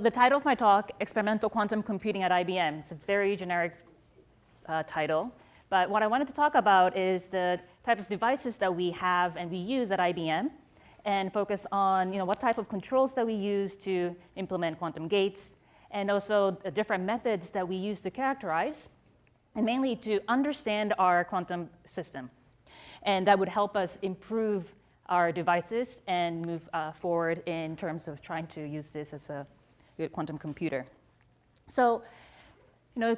The title of my talk, Experimental Quantum Computing at IBM. It's a very generic title. But what I wanted to talk about is the type of devices that we have and we use at IBM, and focus on what type of controls that we use to implement quantum gates, and also the different methods that we use to characterize, and mainly to understand our quantum system. And that would help us improve our devices and move forward in terms of trying to use this as a good quantum computer. So,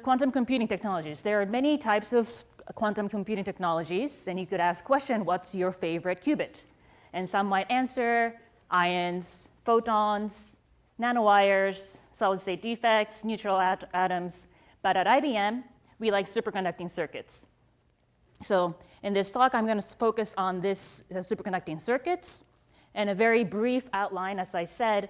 quantum computing technologies. There are many types of quantum computing technologies, and you could ask the question, what's your favorite qubit? And some might answer ions, photons, nanowires, solid-state defects, neutral atoms. But at IBM, we like superconducting circuits. So in this talk, I'm going to focus on this superconducting circuits. And a very brief outline, as I said,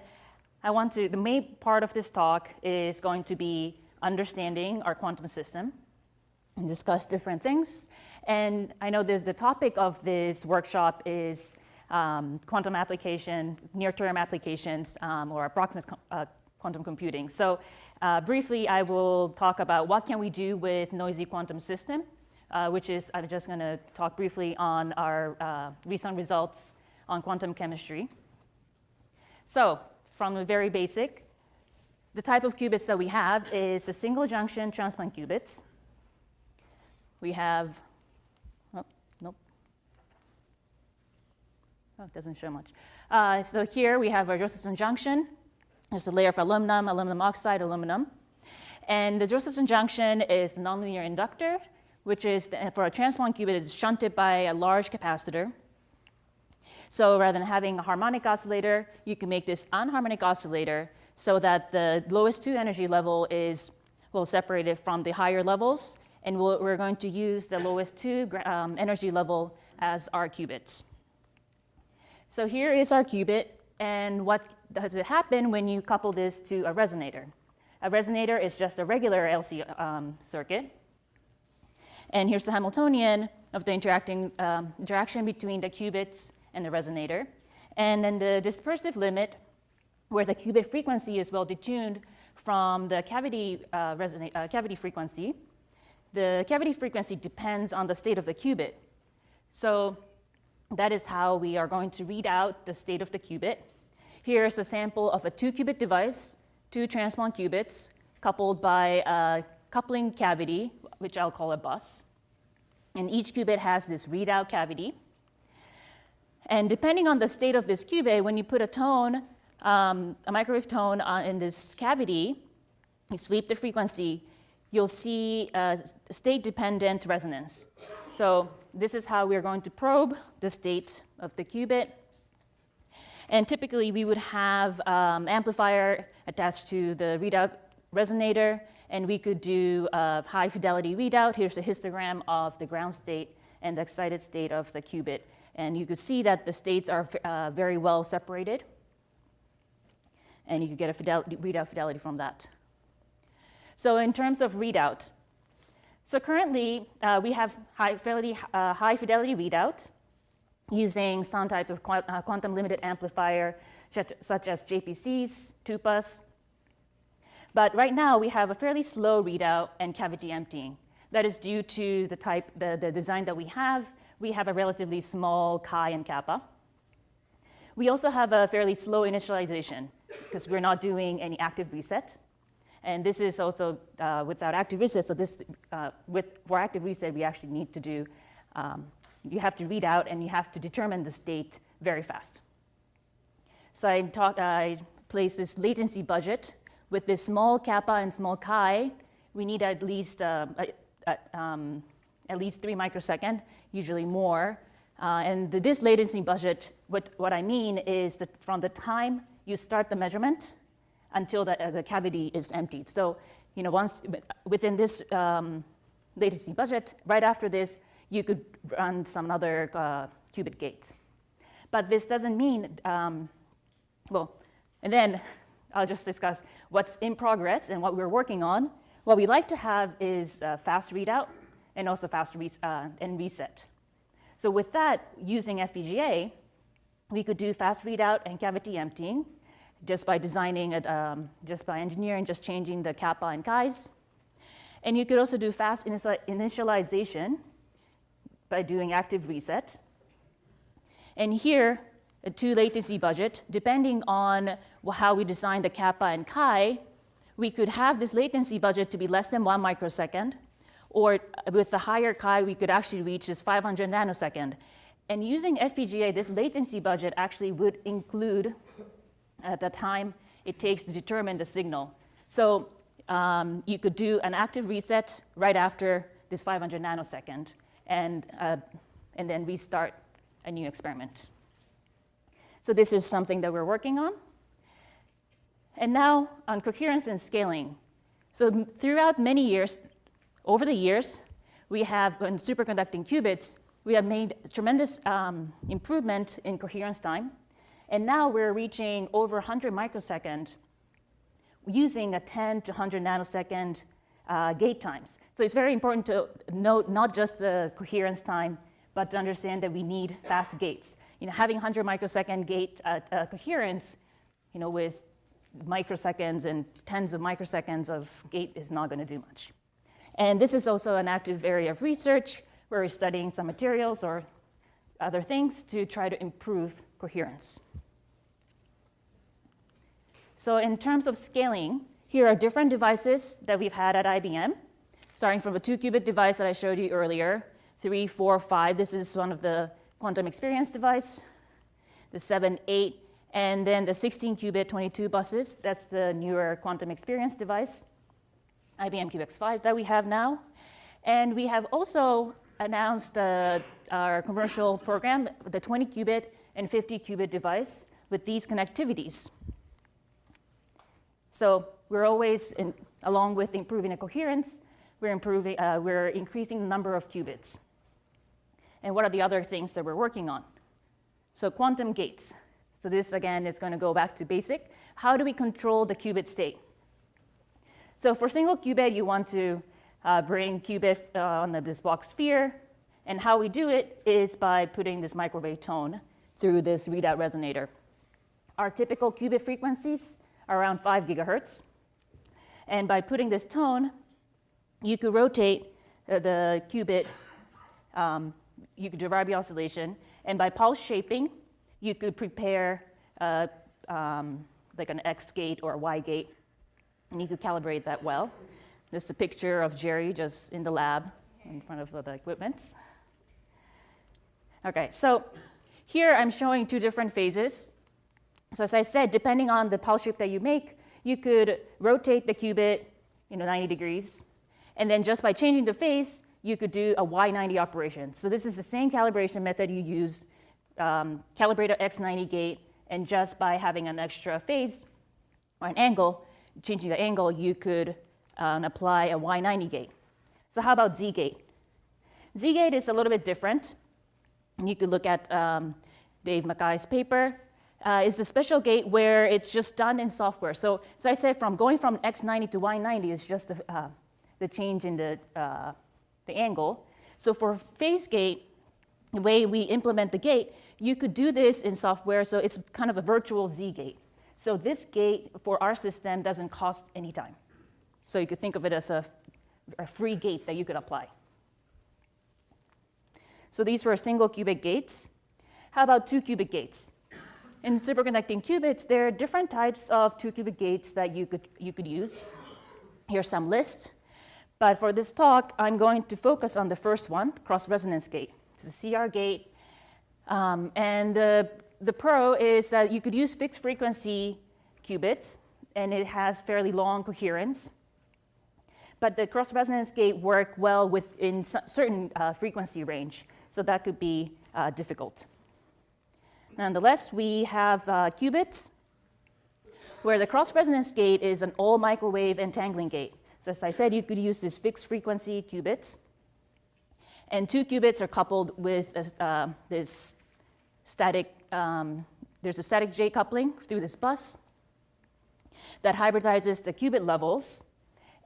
the main part of this talk is going to be understanding our quantum system and discuss different things. And I know the topic of this workshop is quantum application, near-term applications, or approximate quantum computing. So briefly, I will talk about what can we do with noisy quantum system, which is, I'm just going to talk briefly on our recent results on quantum chemistry. So from the very basic, the type of qubits that we have is a single junction transplant qubits. We have, it doesn't show much. So here we have our Josephson junction. It's a layer of aluminum, aluminum oxide, aluminum. And the Josephson junction is a nonlinear inductor, which is, for a transplant qubit, is shunted by a large capacitor. So rather than having a harmonic oscillator, you can make this anharmonic oscillator so that the lowest two energy level is separated from the higher levels. And we're going to use the lowest two energy level as our qubits. So here is our qubit. And what does it happen when you couple this to a resonator? A resonator is just a regular LC circuit. And here's the Hamiltonian of the interaction between the qubits and the resonator. And then the dispersive limit, where the qubit frequency is well detuned from the cavity frequency. The cavity frequency depends on the state of the qubit. So that is how we are going to read out the state of the qubit. Here's a sample of a 2-qubit device, 2 transplant qubits, coupled by a coupling cavity, which I'll call a bus. And each qubit has this readout cavity. And depending on the state of this qubit, when you put a tone, a microwave tone in this cavity, you sweep the frequency, you'll see a state-dependent resonance. So this is how we're going to probe the state of the qubit. And typically, we would have amplifier attached to the readout resonator, and we could do a high-fidelity readout. Here's a histogram of the ground state and the excited state of the qubit. And you could see that the states are very well separated. And you could get a readout fidelity from that. So in terms of readout, so currently we have high fidelity readout using some type of quantum limited amplifier, such as JPCs, TUPAs. But right now we have a fairly slow readout and cavity emptying. That is due to the design that we have. We have a relatively small chi and kappa. We also have a fairly slow initialization because we're not doing any active reset. And this is also without active reset. So for active reset, we actually need to do, you have to read out and you have to determine the state very fast. So I place this latency budget with this small kappa and small chi. We need at least 3 microseconds, usually more. And this latency budget, what I mean is that from the time you start the measurement until the cavity is emptied. So, once within this latency budget, right after this, you could run some other qubit gates. But this doesn't mean, and then I'll just discuss what's in progress and what we're working on. What we like to have is fast readout and also fast reset. So with that, using FPGA, we could do fast readout and cavity emptying. just by designing it, just by engineering, just changing the kappa and kais. And you could also do fast initialization by doing active reset. And here, a 2 latency budget, depending on how we design the kappa and chi, we could have this latency budget to be less than 1 microsecond, or with the higher chi, we could actually reach this 500 nanosecond. And using FPGA, this latency budget actually would include the time it takes to determine the signal. So you could do an active reset right after this 500 nanosecond, and then restart a new experiment. So this is something that we're working on. And now on coherence and scaling. So throughout many years, over the years, we have, in superconducting qubits, we have made tremendous improvement in coherence time. And now we're reaching over 100 microseconds using a 10 to 100 nanosecond gate times. So it's very important to note not just the coherence time, but to understand that we need fast gates. Having 100 microsecond gate coherence, with microseconds and tens of microseconds of gate is not going to do much. And this is also an active area of research where we're studying some materials or other things to try to improve coherence. So in terms of scaling, here are different devices that we've had at IBM, starting from a 2-qubit device that I showed you earlier, 3, 4, 5. This is one of the quantum experience device, the 7, 8, and then the 16-qubit 22 buses. That's the newer quantum experience device, IBM QX5 that we have now. And we have also announced our commercial program, the 20-qubit and 50-qubit device with these connectivities. So we're always, along with improving the coherence, we're increasing the number of qubits. And what are the other things that we're working on? So quantum gates. So this, again, is going to go back to basic. How do we control the qubit state? So for single qubit, you want to bring qubit on this block sphere. And how we do it is by putting this microwave tone through this readout resonator. Our typical qubit frequencies are around 5 gigahertz. And by putting this tone, you could rotate the qubit, you could derive the oscillation, and by pulse shaping, you could prepare like an X gate or a Y gate, and you could calibrate that well. This is a picture of Jerry just in the lab in front of the equipment. Okay, so here I'm showing 2 different phases. So as I said, depending on the pulse shape that you make, you could rotate the qubit 90 degrees, and then just by changing the phase, you could do a Y90 operation. So this is the same calibration method you use, calibrate a X90 gate, and just by having an extra phase or an angle, changing the angle, you could apply a Y90 gate. So how about Z gate? Z gate is a little bit different. You could look at Dave Mackay's paper. It's a special gate where it's just done in software. So I said going from X90 to Y90 is just the change in the angle. So for phase gate, the way we implement the gate, you could do this in software, so it's kind of a virtual Z gate. So this gate for our system doesn't cost any time. So you could think of it as a free gate that you could apply. So these were single qubit gates. How about 2-qubit gates? In superconducting qubits, there are different types of 2-qubit gates that you could use. Here's some list. But for this talk, I'm going to focus on the first one, cross-resonance gate. It's a CR gate. And the pro is that you could use fixed frequency qubits, and it has fairly long coherence. But the cross-resonance gate work well within certain frequency range, so that could be difficult. Nonetheless, we have qubits, where the cross-resonance gate is an all-microwave entangling gate. So as I said, you could use this fixed frequency qubits. And 2 qubits are coupled with this static, there's a static J coupling through this bus that hybridizes the qubit levels.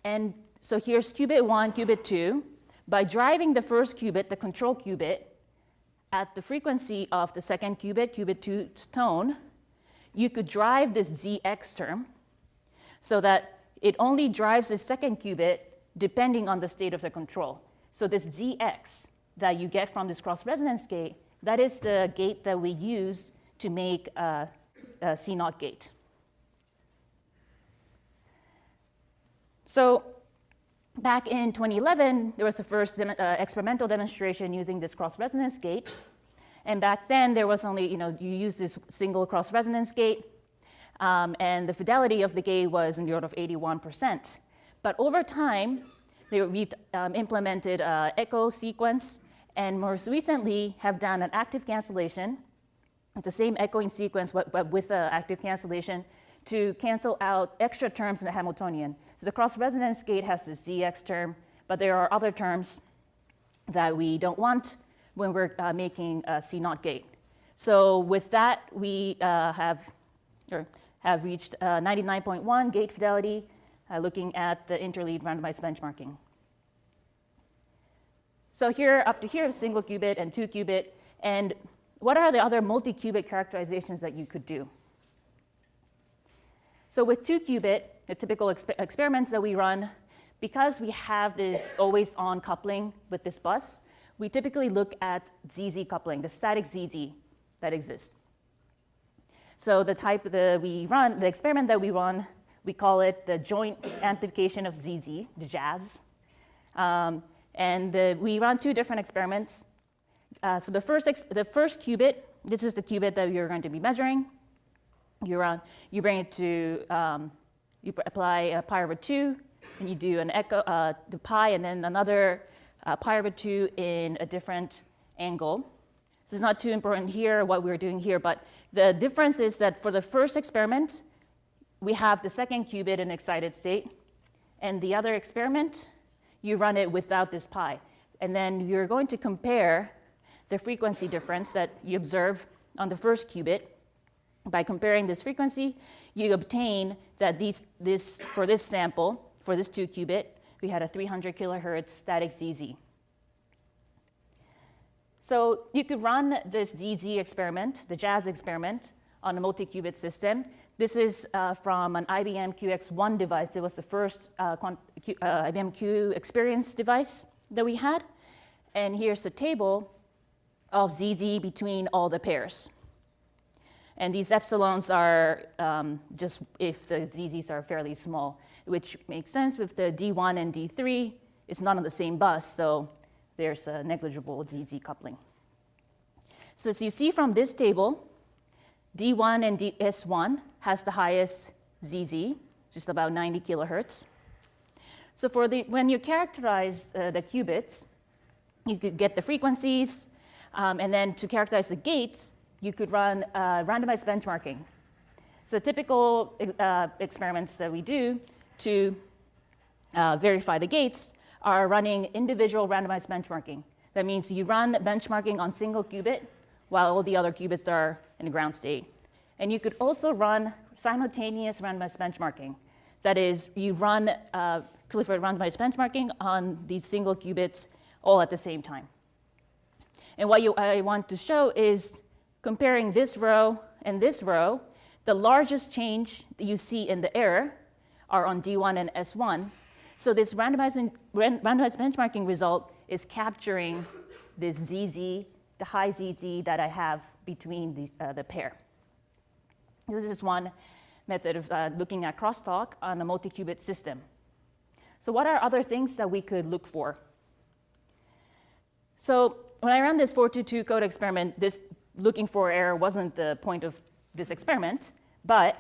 And so here's qubit 1, qubit 2. By driving the first qubit, the control qubit, at the frequency of the second qubit, qubit 2's tone, you could drive this ZX term so that it only drives the second qubit depending on the state of the control. So this ZX that you get from this cross-resonance gate, that is the gate that we use to make a C0 gate. So back in 2011, there was the first experimental demonstration using this cross-resonance gate. And back then, there was only, you use this single cross-resonance gate, and the fidelity of the gate was in the order of 81%. But over time, we've implemented echo sequence, and most recently have done an active cancellation with the same echoing sequence, but with active cancellation to cancel out extra terms in the Hamiltonian. So the cross-resonance gate has this ZX term, but there are other terms that we don't want when we're making a C0 gate. So with that, we have reached 99.1 gate fidelity looking at the interlead randomized benchmarking. So here, up to here, single qubit and 2 qubit. And what are the other multi-qubit characterizations that you could do? So with 2 qubit, the typical experiments that we run, because we have this always-on coupling with this bus, we typically look at ZZ coupling, the static ZZ that exists. So the type that we run, the experiment that we run, we call it the joint amplification of ZZ, the JAZZ. We run 2 different experiments. So the first qubit, this is the qubit that you're going to be measuring. You bring it to, you apply a pi over 2, and you do an echo, the pi, and then another pi over 2 in a different angle. So it's not too important here what we're doing here, but the difference is that for the first experiment, we have the second qubit in excited state, and the other experiment, you run it without this pi. And then you're going to compare the frequency difference that you observe on the first qubit. By comparing this frequency, you obtain that for this sample, for this 2 qubit, we had a 300 kilohertz static ZZ. So you could run this ZZ experiment, the JAZZ experiment, on a multi-qubit system. This is from an IBM QX1 device. It was the first IBM Q experience device that we had. And here's a table of ZZ between all the pairs. And these epsilons are just if the ZZs are fairly small, which makes sense with the D1 and D3. It's not on the same bus, so there's a negligible ZZ coupling. So as you see from this table, D1 and DS1 has the highest ZZ, just about 90 kilohertz. So when you characterize the qubits, you could get the frequencies, and then to characterize the gates, you could run randomized benchmarking. So typical experiments that we do to verify the gates are running individual randomized benchmarking. That means you run benchmarking on single qubit while all the other qubits are in the ground state. And you could also run simultaneous randomized benchmarking. That is, you run proliferate randomized benchmarking on these single qubits all at the same time. And what I want to show is comparing this row and this row, the largest change that you see in the error are on D1 and S1. So this randomized benchmarking result is capturing this ZZ, the high ZZ that I have between the pair. This is one method of looking at crosstalk on a multi-qubit system. So what are other things that we could look for? So when I ran this 422 code experiment, this looking for error wasn't the point of this experiment, but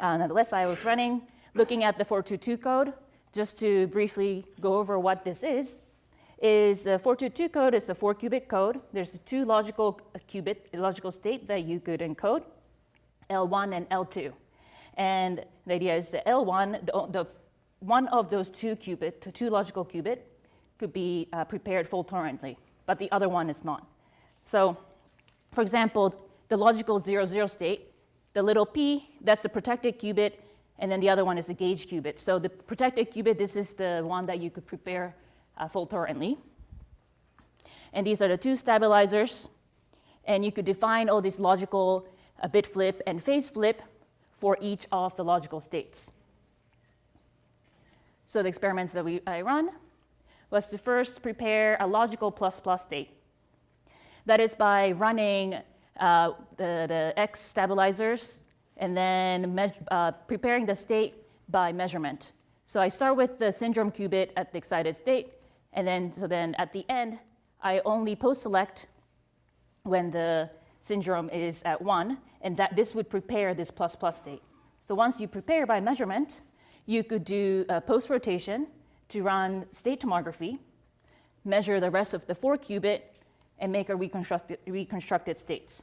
nonetheless, I was looking at the 422 code. Just to briefly go over what this is the 422 code is a 4-qubit code. There's 2 logical state that you could encode, L1 and L2. And the idea is the L1, one of those 2 logical qubit could be prepared full torrently, but the other one is not. So, for example, the logical 0,0 state, the little p, that's the protected qubit, and then the other one is a gauge qubit. So the protected qubit, this is the one that you could prepare full torrently. And these are the 2 stabilizers. And you could define all these logical a bit flip and phase flip for each of the logical states. So the experiments that I run was to first prepare a logical plus plus state. That is by running the X stabilizers and then preparing the state by measurement. So I start with the syndrome qubit at the excited state, and then at the end, I only post-select when the syndrome is at 1, and that this would prepare this plus plus state. So once you prepare by measurement, you could do a post-rotation to run state tomography, measure the rest of the 4 qubit, and make a reconstructed states.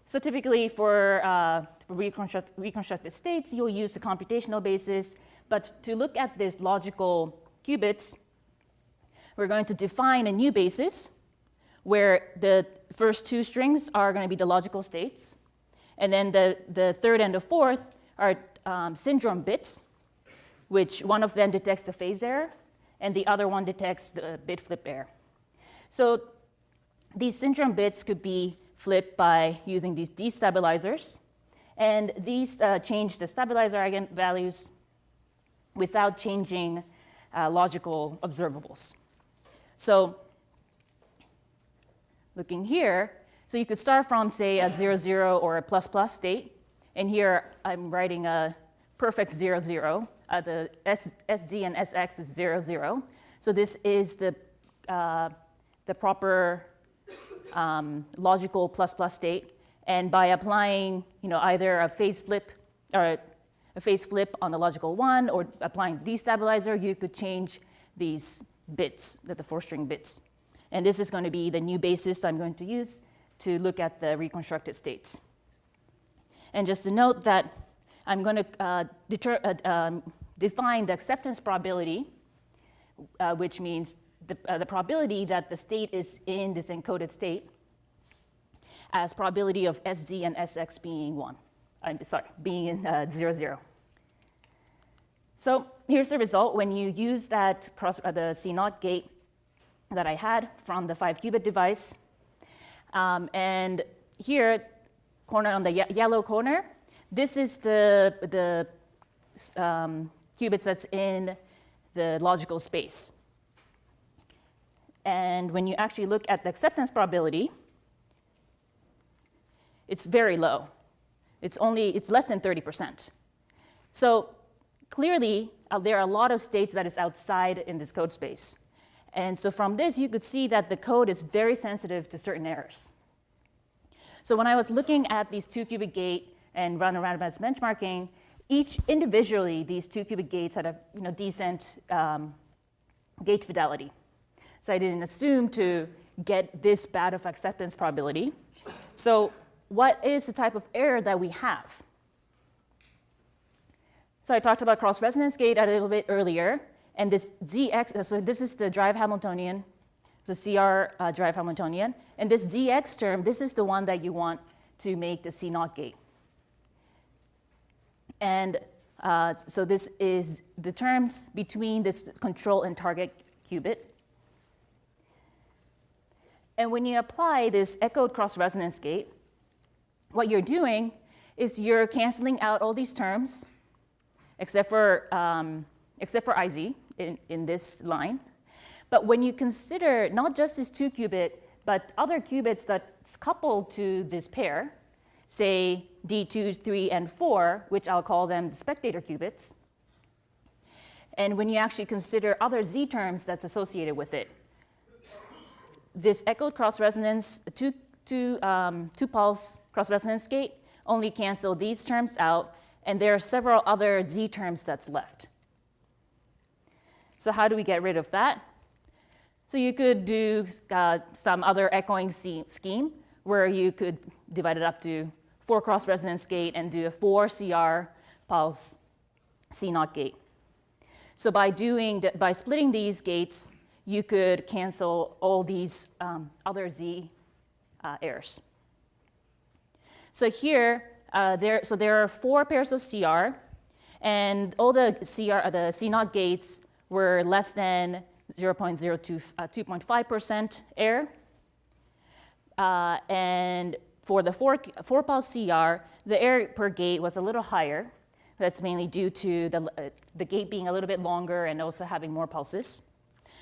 So typically for reconstructed states, you'll use the computational basis, but to look at these logical qubits, we're going to define a new basis where the first 2 strings are going to be the logical states, and then the third and the fourth are syndrome bits, which one of them detects the phase error, and the other one detects the bit flip error. So these syndrome bits could be flipped by using these destabilizers, and these change the stabilizer eigenvalues without changing logical observables. So looking here, so you could start from, say, a 0, 0 or a plus plus state, and here I'm writing a perfect 0, 0. The SZ and SX is 0, 0. So this is the proper logical plus plus state, and by applying either a phase flip or a phase flip on the logical 1 or applying destabilizer, you could change these bits, the 4-string bits. And this is going to be the new basis I'm going to use to look at the reconstructed states. And just to note that I'm going to define the acceptance probability, which means the probability that the state is in this encoded state, as probability of SZ and SX being 1. Being in 0, 0. So here's the result when you use that the C0 gate that I had from the 5-qubit device. And here, on the yellow corner, this is the qubits that's in the logical space. And when you actually look at the acceptance probability, it's very low. It's less than 30%. So clearly, there are a lot of states that is outside in this code space. And so from this, you could see that the code is very sensitive to certain errors. So when I was looking at these 2-qubit gate and run a randomized benchmarking, each individually, these 2-qubit gates had a decent gate fidelity. So I didn't assume to get this bad of acceptance probability. So what is the type of error that we have? So I talked about cross-resonance gate a little bit earlier, and this ZX, so this is the drive Hamiltonian, the CR drive Hamiltonian, and this ZX term, this is the one that you want to make the C0 gate. And so this is the terms between this control and target qubit. And when you apply this echoed cross-resonance gate, what you're doing is you're canceling out all these terms, except for IZ in this line. But when you consider not just this 2-qubit, but other qubits that's coupled to this pair, say D2, 3, and 4, which I'll call them spectator qubits, and when you actually consider other Z terms that's associated with it, this echoed cross-resonance, two-pulse cross-resonance gate only cancel these terms out, and there are several other Z terms that's left. So how do we get rid of that? So you could do some other echoing scheme where you could divide it up to 4 cross-resonance gate and do a 4 CR pulse C0 gate. So by splitting these gates, you could cancel all these other Z errors. So here, there are 4 pairs of CR, and all the C0 gates were less than 2.5% error. And for the 4-pulse CR, the error per gate was a little higher. That's mainly due to the gate being a little bit longer and also having more pulses.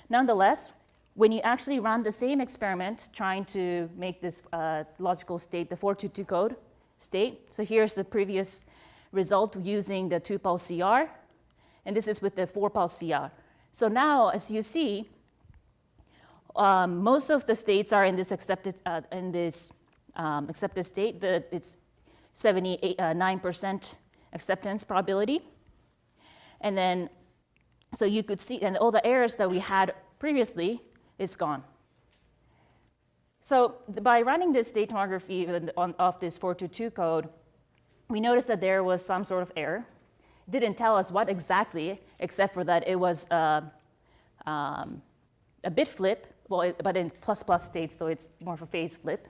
Nonetheless, when you actually run the same experiment trying to make this logical state, the 422 code state, so here's the previous result using the 2-pulse CR, and this is with the 4-pulse CR. So now, as you see, most of the states are in this accepted state. It's 79% acceptance probability. And then, so you could see, and all the errors that we had previously is gone. So by running this state tomography of this 422 code, we noticed that there was some sort of error. It didn't tell us what exactly, except for that it was a bit flip, but in plus states, so it's more of a phase flip.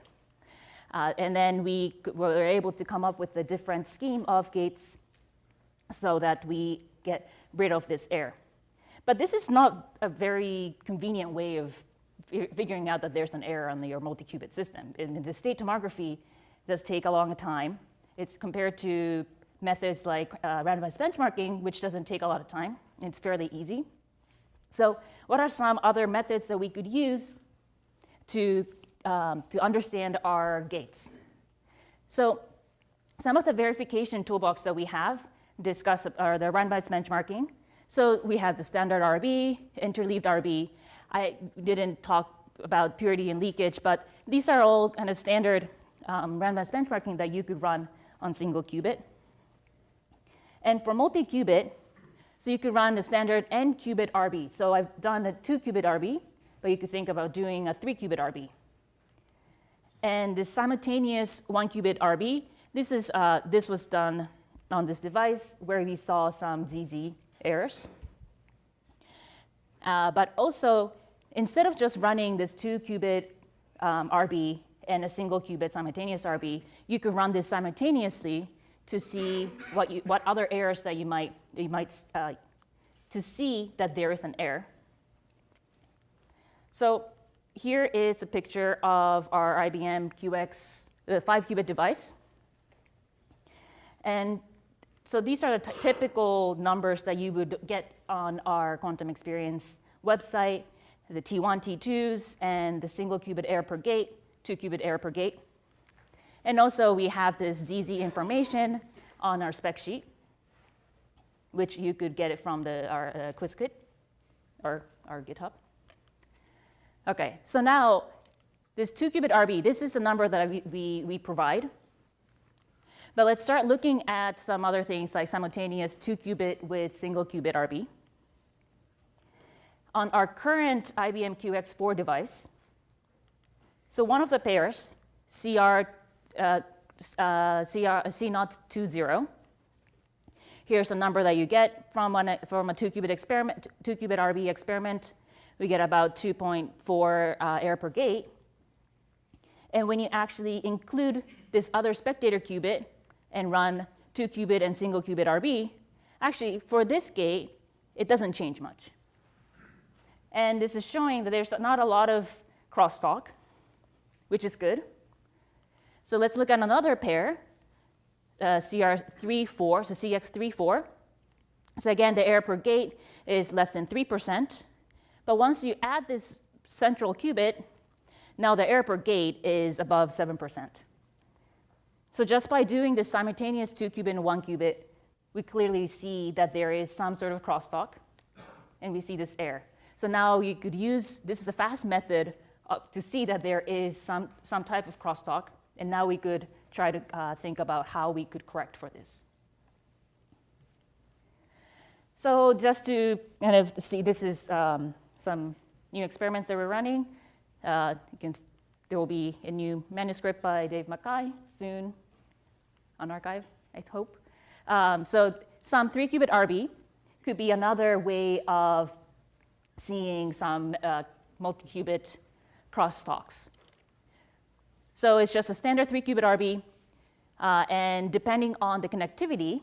And then we were able to come up with a different scheme of gates so that we get rid of this error. But this is not a very convenient way of figuring out that there's an error on your multi-qubit system. And the state tomography does take a long time. It's compared to methods like randomized benchmarking, which doesn't take a lot of time. It's fairly easy. So what are some other methods that we could use to understand our gates? So some of the verification toolbox that we have discuss are the randomized benchmarking. So we have the standard RB, interleaved RB. I didn't talk about purity and leakage, but these are all kind of standard randomized benchmarking that you could run on single qubit. And for multi-qubit, so you could run the standard n-qubit RB. So I've done a 2-qubit RB, but you could think about doing a 3-qubit RB. And the simultaneous 1-qubit RB, this was done on this device where we saw some ZZ errors. But also, instead of just running this 2-qubit RB and a single qubit simultaneous RB, you could run this simultaneously to see what other errors that you might to see that there is an error. So here is a picture of our IBM QX, the 5-qubit device. And so these are the typical numbers that you would get on our quantum experience website, the T1, T2s, and the single qubit error per gate, 2-qubit error per gate. And also we have this ZZ information on our spec sheet, which you could get it from our quiz kit or our GitHub. Okay, so now this 2-qubit RB, this is the number that we provide. But let's start looking at some other things like simultaneous 2-qubit with single qubit RB. On our current IBM QX4 device, so one of the pairs, C020, here's a number that you get from a 2-qubit experiment, 2-qubit RB experiment. We get about 2.4 error per gate. And when you actually include this other spectator qubit and run 2-qubit and single qubit RB, actually for this gate, it doesn't change much. And this is showing that there's not a lot of crosstalk, which is good. So let's look at another pair, CR34, so CX34. So again, the error per gate is less than 3%. But once you add this central qubit, now the error per gate is above 7%. So just by doing this simultaneous 2-qubit and 1-qubit, we clearly see that there is some sort of crosstalk, and we see this error. So now you could use, this is a fast method to see that there is some type of crosstalk, and now we could try to think about how we could correct for this. So just to kind of see, this is some new experiments that we're running. There will be a new manuscript by Dave Mackay soon on arXiv, I hope. So some 3-qubit RB could be another way of seeing some multi-qubit crosstalks. So it's just a standard 3-qubit RB, and depending on the connectivity,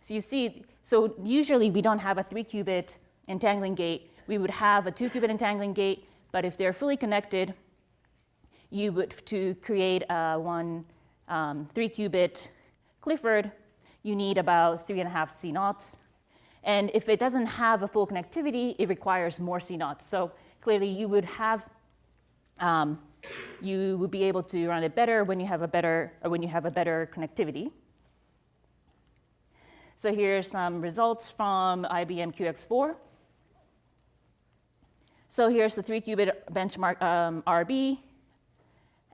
so you see, so usually we don't have a 3-qubit entangling gate. We would have a 2-qubit entangling gate, but if they're fully connected, to create one 3-qubit Clifford, you need about 3.5 C0s. And if it doesn't have a full connectivity, it requires more C0s. So clearly, you would be able to run it better when you have a better connectivity. So here's some results from IBM QX4. So here's the 3-qubit benchmark RB.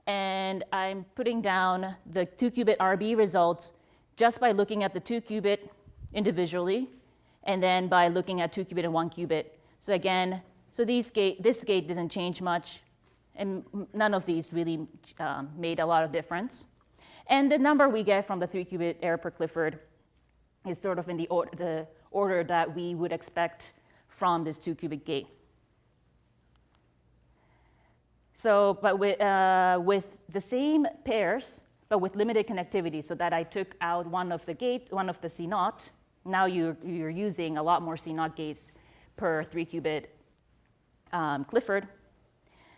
And I'm putting down the 2-qubit RB results just by looking at the 2-qubit individually, and then by looking at 2-qubit and 1-qubit. So again, this gate doesn't change much, and none of these really made a lot of difference. And the number we get from the 3-qubit error per Clifford is sort of in the order that we would expect from this 2-qubit gate. So, but with the same pairs, but with limited connectivity, so that I took out one of the C0, now you're using a lot more C0 gates per 3-qubit Clifford.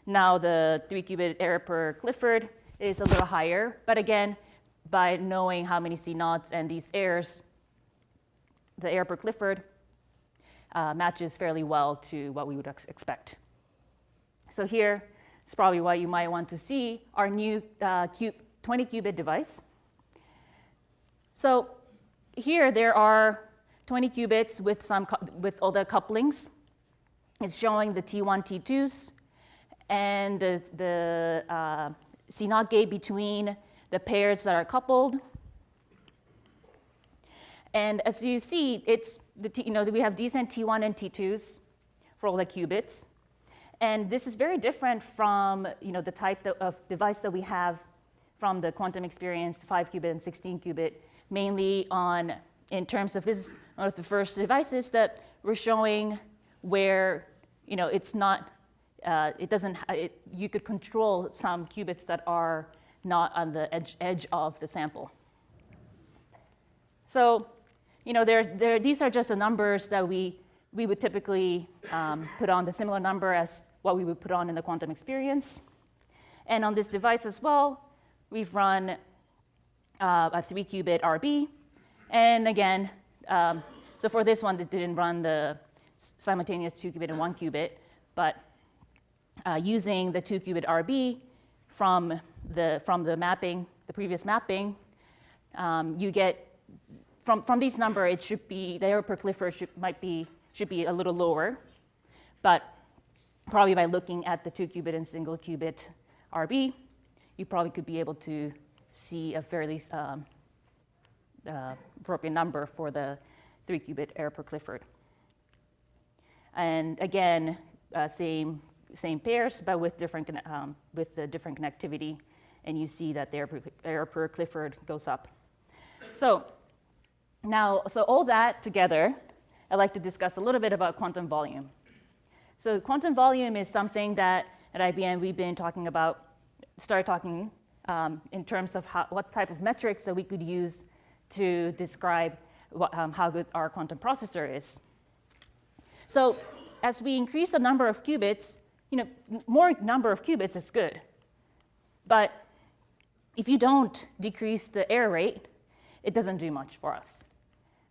Now the 3-qubit error per Clifford is a little higher, but again, by knowing how many C0s and these errors, the error per Clifford matches fairly well to what we would expect. So here, it's probably what you might want to see our new 20-qubit device. So here there are 20 qubits with all the couplings. It's showing the T1, T2s, and the C0 gate between the pairs that are coupled. And as you see, we have decent T1 and T2s for all the qubits. And this is very different from the type of device that we have from the quantum experience, 5-qubit and 16-qubit, mainly in terms of this is one of the first devices that we're showing where it's not, you could control some qubits that are not on the edge of the sample. So these are just the numbers that we would typically put on, the similar number as what we would put on in the quantum experience. And on this device as well, we've run a 3-qubit RB. And again, so for this one, it didn't run the simultaneous 2-qubit and 1-qubit, but using the 2-qubit RB from the mapping, the previous mapping, you get, from these numbers, it should be, the error per Clifford should be a little lower, but probably by looking at the 2-qubit and single-qubit RB, you probably could be able to see a fairly appropriate number for the 3-qubit error per Clifford. And again, same pairs, but with the different connectivity, and you see that the error per Clifford goes up. So all that together, I'd like to discuss a little bit about quantum volume. So quantum volume is something that at IBM we've been talking about, in terms of what type of metrics that we could use to describe how good our quantum processor is. So as we increase the number of qubits, more number of qubits is good. But if you don't decrease the error rate, it doesn't do much for us,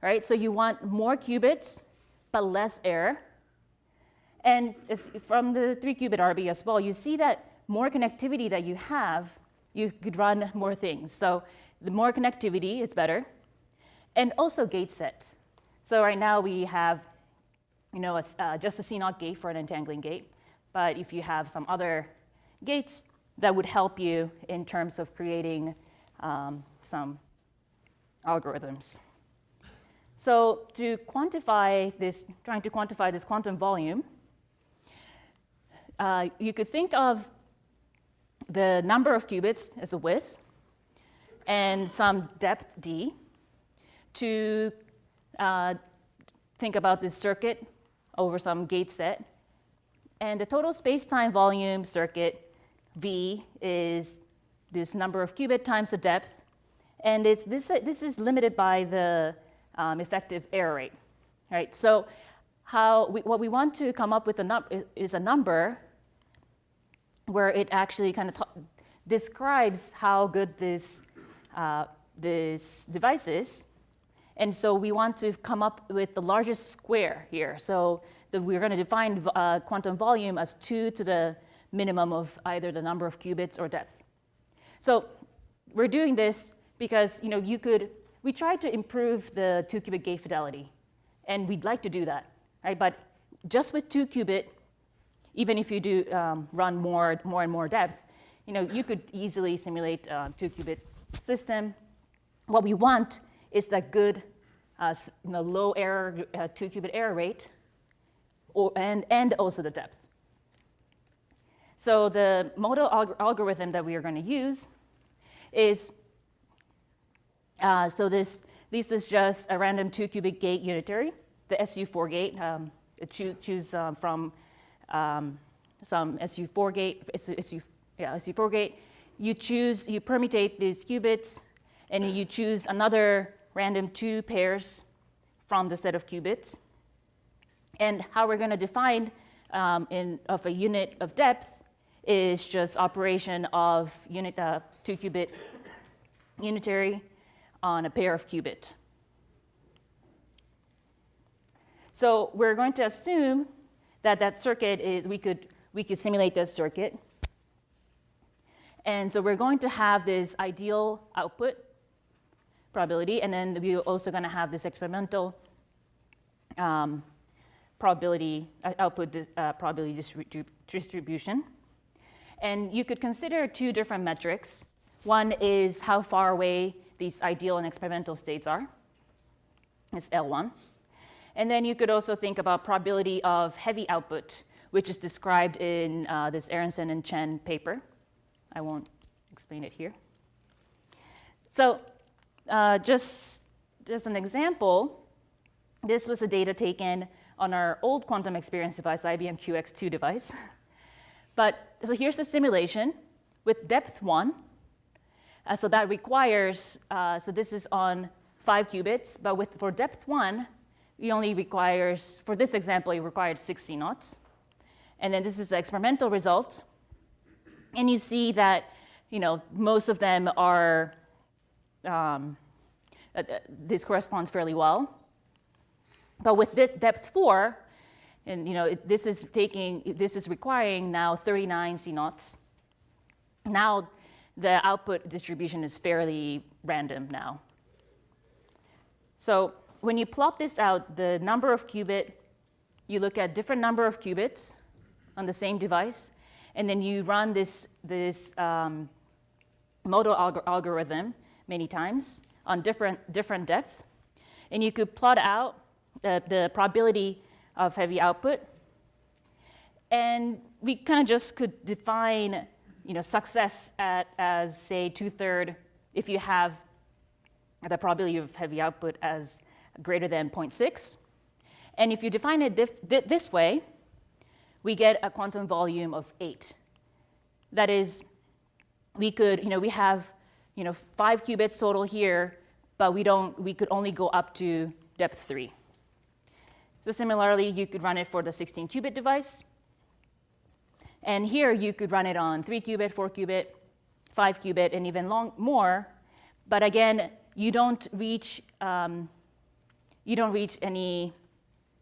right? So you want more qubits, but less error. And from the 3-qubit RB as well, you see that more connectivity that you have, you could run more things. So the more connectivity is better. And also gate set. So right now we have just a C0 gate for an entangling gate. But if you have some other gates, that would help you in terms of creating some algorithms. So to quantify this, trying to quantify this quantum volume, you could think of the number of qubits as a width and some depth d to think about this circuit over some gate set. And the total space-time volume circuit, V, is this number of qubit times the depth. And this is limited by the effective error rate, right? So what we want to come up with is a number where it actually kind of describes how good this device is. And so we want to come up with the largest square here. So we're going to define quantum volume as 2 to the minimum of either the number of qubits or depth. So we're doing this because we tried to improve the 2-qubit gate fidelity, and we'd like to do that, right? But just with 2 qubit, even if you do run more and more depth, you could easily simulate a 2-qubit system. What we want is that good low error 2-qubit error rate, and also the depth. So the model algorithm that we are going to use is, this is just a random 2-qubit gate unitary, the SU4 gate. Choose from some SU4 gate, SU4 gate. You permutate these qubits, and you choose another random 2 pairs from the set of qubits. And how we're going to define of a unit of depth is just operation of 2-qubit unitary on a pair of qubit. So we're going to assume that circuit is, we could simulate this circuit. And so we're going to have this ideal output probability, and then we're also going to have this experimental probability, output probability distribution. And you could consider 2 different metrics. One is how far away these ideal and experimental states are. It's L1. And then you could also think about probability of heavy output, which is described in this Aronson and Chen paper. I won't explain it here. So just an example, this was the data taken on our old quantum experience device, IBM QX2 device. So here's the simulation with depth 1. So that requires, so this is on 5 qubits, but for depth 1, we only requires, for this example, it required 6 CNOTs. And then this is the experimental result. And you see that, most of them are, this corresponds fairly well. But with depth 4, and this is requiring now 39 CNOTs. Now the output distribution is fairly random now. So when you plot this out, the number of qubit, you look at different number of qubits on the same device, and then you run this model algorithm many times on different depth, and you could plot out the probability of heavy output, and we kind of just could define success as say 2/3 if you have the probability of heavy output as greater than 0.6. And if you define it this way, we get a quantum volume of 8. That is, we could, we have 5 qubits total here, but we could only go up to depth 3. So similarly, you could run it for the 16-qubit device. And here you could run it on 3-qubit, 4-qubit, 5-qubit, and even more. But again, you don't reach any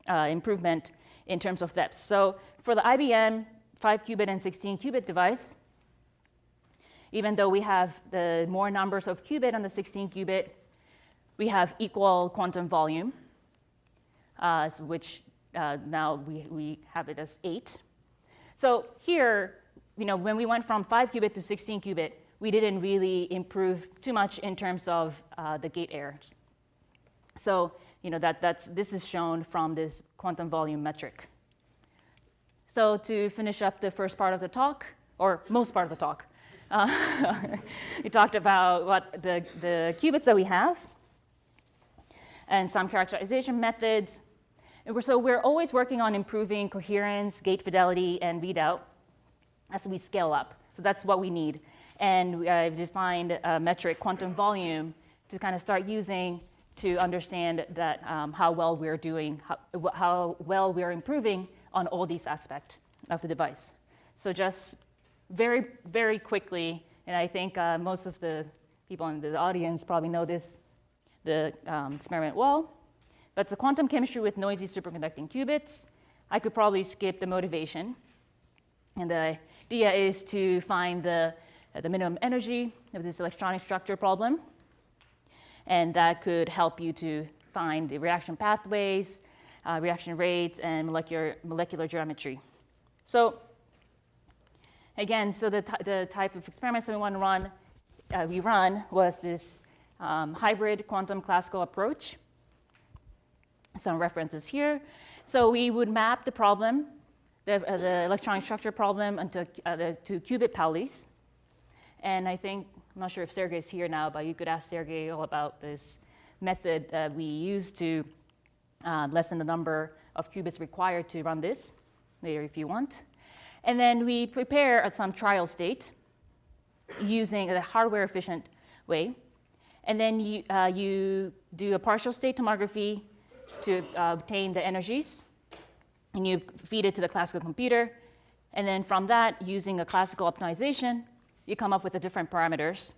improvement in terms of depth. So for the IBM 5-qubit and 16-qubit device, even though we have the more numbers of qubit on the 16-qubit, we have equal quantum volume, which now we have it as 8. So here, when we went from 5-qubit to 16-qubit, we didn't really improve too much in terms of the gate errors. So this is shown from this quantum volume metric. So to finish up the first part of the talk, or most part of the talk, we talked about what the qubits that we have and some characterization methods. And so we're always working on improving coherence, gate fidelity, and readout as we scale up. So that's what we need. And I've defined a metric, quantum volume, to kind of start using to understand that how well we're doing, how well we're improving on all these aspects of the device. So just very, very quickly, And I think most of the people in the audience probably know the experiment well. But it's a quantum chemistry with noisy superconducting qubits. I could probably skip the motivation. And the idea is to find the minimum energy of this electronic structure problem. And that could help you to find the reaction pathways, reaction rates, and molecular geometry. So again, so the type of experiments that we want to run, we run was this hybrid quantum classical approach. Some references here. So we would map the problem, the electronic structure problem, to qubit Paulis. And I think, I'm not sure if Sergey is here now, but you could ask Sergey all about this method that we use to lessen the number of qubits required to run this later if you want. And then we prepare some trial state using a hardware efficient way. And then you do a partial state tomography to obtain the energies. And you feed it to the classical computer. And then from that, using a classical optimization, you come up with the different parameters.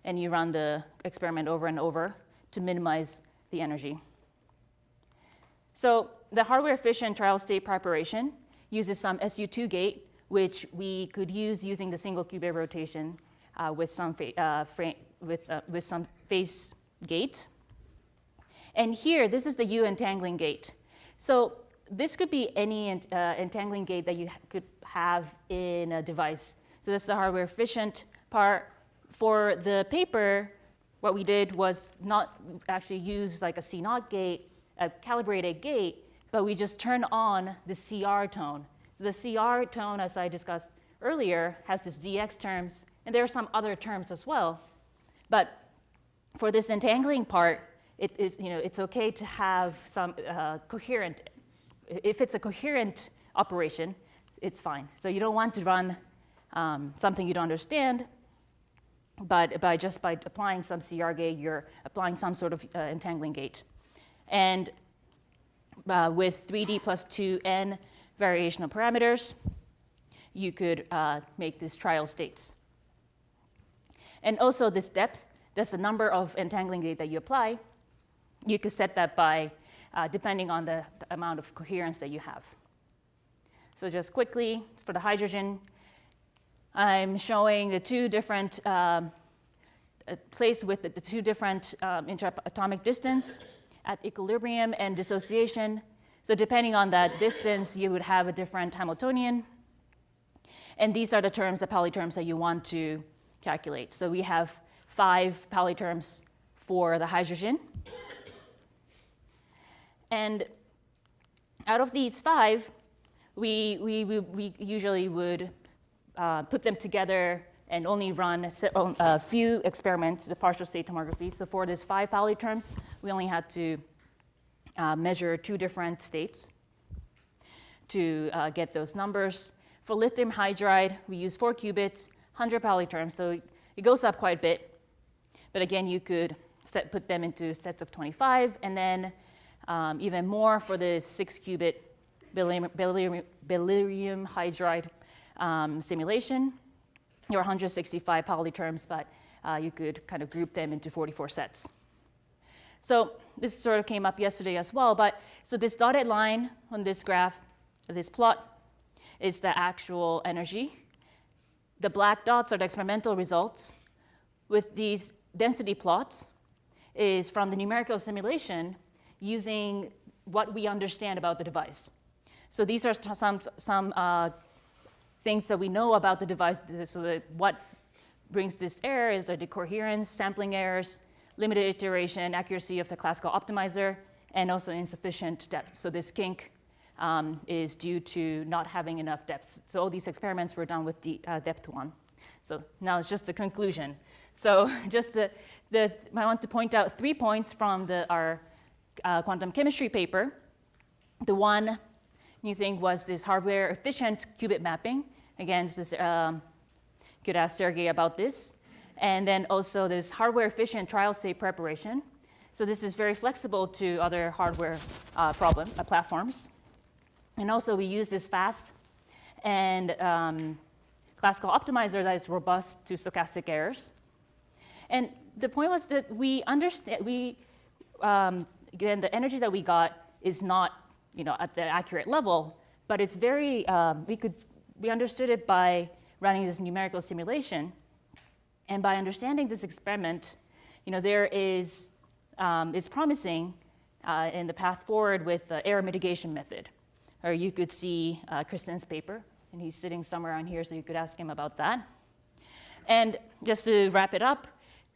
And you run the experiment over and over to minimize the energy. So the hardware efficient trial state preparation uses some SU2 gate, which we could use using the single qubit rotation with some phase gate. And here, this is the U entangling gate. So this could be any entangling gate that you could have in a device. So this is the hardware efficient part. For the paper, what we did was not actually use like a C0 gate, a calibrated gate, but we just turn on the CR tone. So the CR tone, as I discussed earlier, has this DX terms, and there are some other terms as well. But for this entangling part, it's okay to have some coherent. If it's a coherent operation, it's fine. So you don't want to run something you don't understand, but by applying some CR gate, you're applying some sort of entangling gate. And with 3D plus 2n variational parameters, you could make these trial states. And also this depth, that's the number of entangling gate that you apply. You could set that by, depending on the amount of coherence that you have. So just quickly, for the hydrogen, I'm showing the two different place with the two different interatomic distance at equilibrium and dissociation. So depending on that distance, you would have a different Hamiltonian. And these are the terms, the Pauli terms that you want to calculate. So we have 5 Pauli terms for the hydrogen. And out of these 5, we usually would put them together and only run a few experiments, the partial state tomography. So for these 5 Pauli terms, we only had to measure 2 different states to get those numbers. For lithium hydride, we use 4 qubits, 100 Pauli terms, so it goes up quite a bit. But again, you could put them into sets of 25, and then even more for the 6 qubit beryllium hydride simulation. There are 165 Pauli terms, but you could kind of group them into 44 sets. So this sort of came up yesterday as well, but so this dotted line on this graph, this plot, is the actual energy. The black dots are the experimental results. With these density plots is from the numerical simulation using what we understand about the device. So these are some things that we know about the device. So that what brings this error is the decoherence, sampling errors, limited iteration, accuracy of the classical optimizer, and also insufficient depth. So this kink is due to not having enough depth. So all these experiments were done with depth 1. So now it's just the conclusion. So just I want to point out 3 points from our quantum chemistry paper. The one new thing was this hardware efficient qubit mapping. Again, this could ask Sergey about this. And then also this hardware efficient trial state preparation. So this is very flexible to other hardware platforms. And also we use this fast and classical optimizer that is robust to stochastic errors. And the point was that we understand, again, the energy that we got is not at the accurate level, but it's very, we understood it by running this numerical simulation. And by understanding this experiment, there is, it's promising in the path forward with the error mitigation method. Or you could see Kristen's paper, and he's sitting somewhere on here, so you could ask him about that. And just to wrap it up,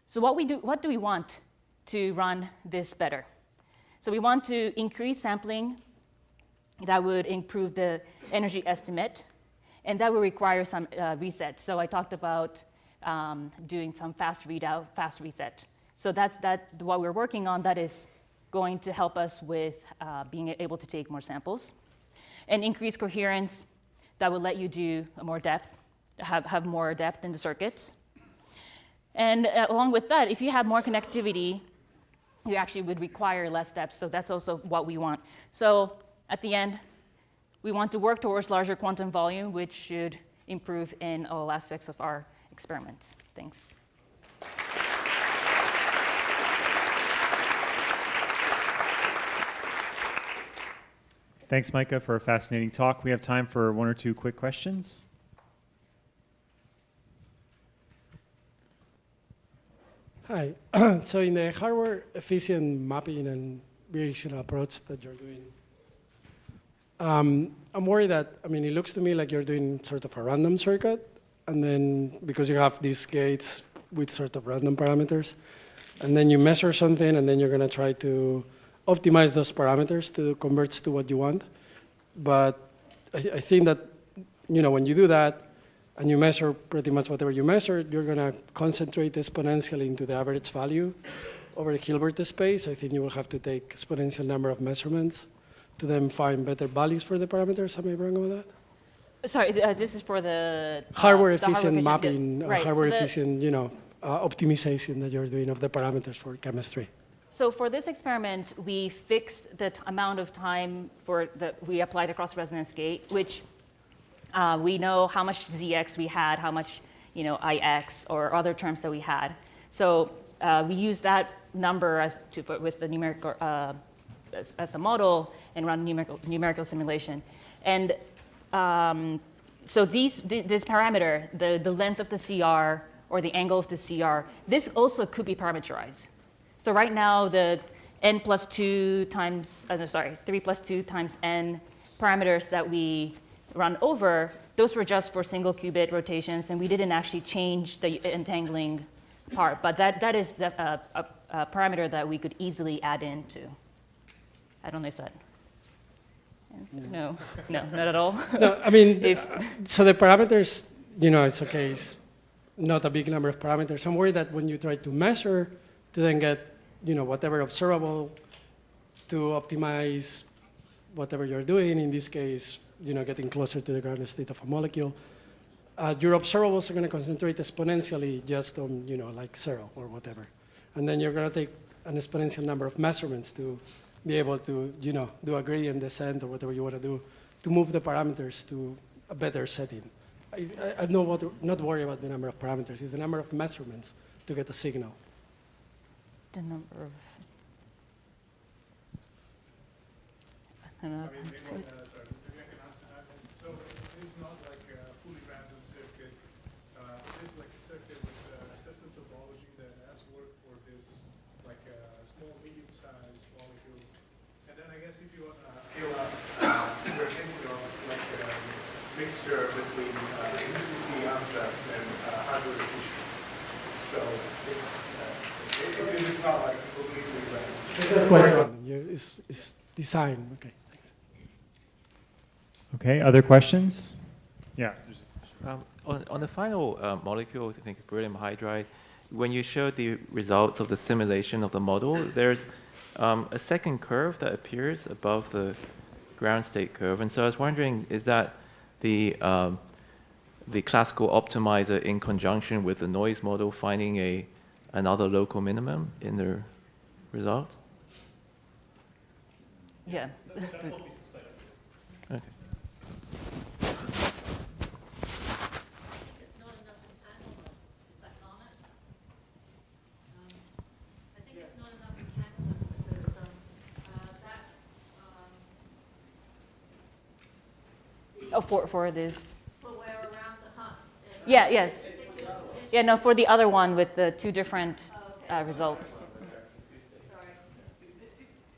so what do we want to run this better? So we want to increase sampling. That would improve the energy estimate, and that would require some reset. So I talked about doing some fast readout, fast reset. So that's what we're working on. That is going to help us with being able to take more samples. And increased coherence, that would let you do more depth, have more depth in the circuits. And along with that, if you have more connectivity, you actually would require less depth. So that's also what we want. So at the end, we want to work towards larger quantum volume, which should improve in all aspects of our experiments. Thanks. Thanks, Maika, for a fascinating talk. We have time for one or two quick questions. Hi. So in the hardware efficient mapping and bidirectional approach that you're doing, I'm worried that, it looks to me like you're doing sort of a random circuit, and then because you have these gates with sort of random parameters, and then you measure something, and then you're going to try to optimize those parameters to convert to what you want. But I think that, when you do that, and you measure pretty much whatever you measure, you're going to concentrate exponentially into the average value over the Hilbert space. I think you will have to take exponential number of measurements to then find better values for the parameters. Am I wrong about that? Sorry, this is for the hardware efficient mapping, right, hardware efficient, optimization that you're doing of the parameters for chemistry. So for this experiment, we fixed the amount of time we applied across resonance gate, which we know how much ZX we had, how much IX or other terms that we had. So we use that number with the numerical as a model and run numerical simulation. And so this parameter, the length of the CR or the angle of the CR, this also could be parameterized. So right now the n plus 2 times, 3 plus 2 times n parameters that we run over, those were just for single qubit rotations, and we didn't actually change the entangling part. But that is a parameter that we could easily add into. I don't know if that answers. No, not at all. No, so the parameters, it's okay, it's not a big number of parameters. I'm worried that when you try to measure to then get, whatever observable to optimize whatever you're doing, in this case, getting closer to the ground state of a molecule, your observables are going to concentrate exponentially just on, like 0 or whatever. And then you're going to take an exponential number of measurements to be able to, do a gradient descent or whatever you want to do to move the parameters to a better setting. I'm not worried about the number of parameters. It's the number of measurements to get a signal. The number of... Maybe I can answer that. So it's not like a fully random circuit. It is like a circuit with a certain topology that has worked for this, like small, medium-sized molecules. And then I guess if you want to scale up, we're thinking of like a mixture between UCC ansatz and hardware efficient. So it is not like completely random. It's quite random. It's design. Okay. Okay, other questions? Yeah. On the final molecule, I think it's beryllium hydride, when you show the results of the simulation of the model, there's a second curve that appears above the ground state curve. And so I was wondering, is that the classical optimizer in conjunction with the noise model finding another local minimum in the result? Yeah. Okay. Oh, for this. But where around the hump. Yeah. Yes. Yeah. No. For the other one with the two different results.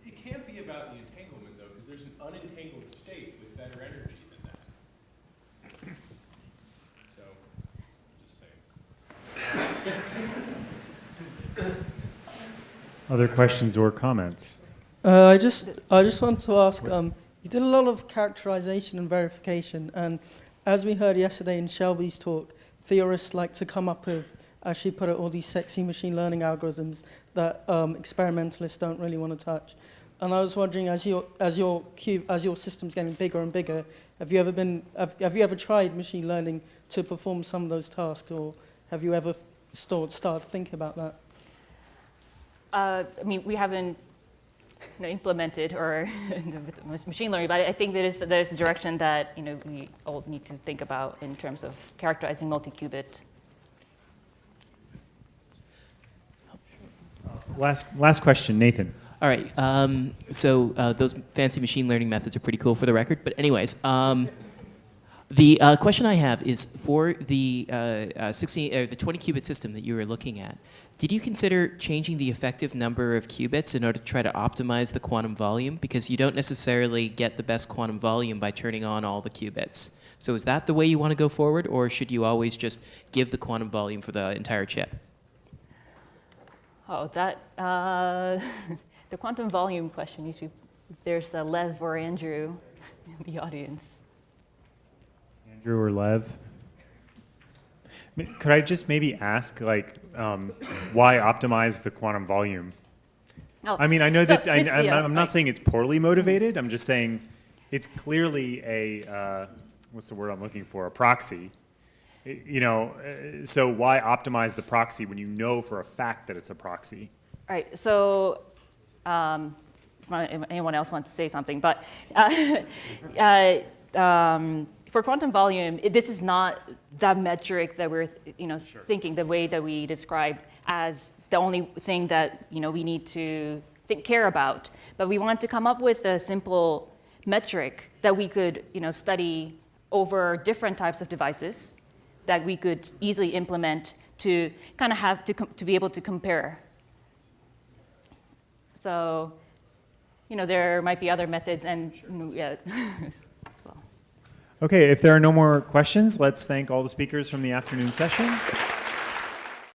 It can't be about the entanglement, though, because there's an unentangled state with better energy than that. So, just saying. Other questions or comments? I just want to ask, you did a lot of characterization and verification, and as we heard yesterday in Shelby's talk, theorists like to come up with, as she put it, all these sexy machine learning algorithms that experimentalists don't really want to touch. And I was wondering, as your system's getting bigger and bigger, have you ever tried machine learning to perform some of those tasks, or have you ever started thinking about that? I mean, we haven't implemented or machine learning, but I think there's a direction that we all need to think about in terms of characterizing multi-qubit. Last question, Nathan. All right. So those fancy machine learning methods are pretty cool for the record. But anyways, the question I have is for the 20 qubit system that you were looking at. Did you consider changing the effective number of qubits in order to try to optimize the quantum volume? Because you don't necessarily get the best quantum volume by turning on all the qubits. So is that the way you want to go forward, or should you always just give the quantum volume for the entire chip? Oh, that the quantum volume question. If there's Lev or Andrew in the audience. Andrew or Lev? Could I just maybe ask, like, why optimize the quantum volume? Oh, I mean, I know so that I'm not right. saying it's poorly motivated. I'm just saying it's clearly a what's the word I'm looking for? A proxy. So why optimize the proxy when you know for a fact that it's a proxy? All right. So, if anyone else wants to say something, but for quantum volume, this is not the metric that we're thinking the way that we described as the only thing that we need to care about. But we want to come up with a simple metric that we could study over different types of devices that we could easily implement to kind of have to be able to compare. So, there might be other methods, and yeah. Okay, if there are no more questions, let's thank all the speakers from the afternoon session.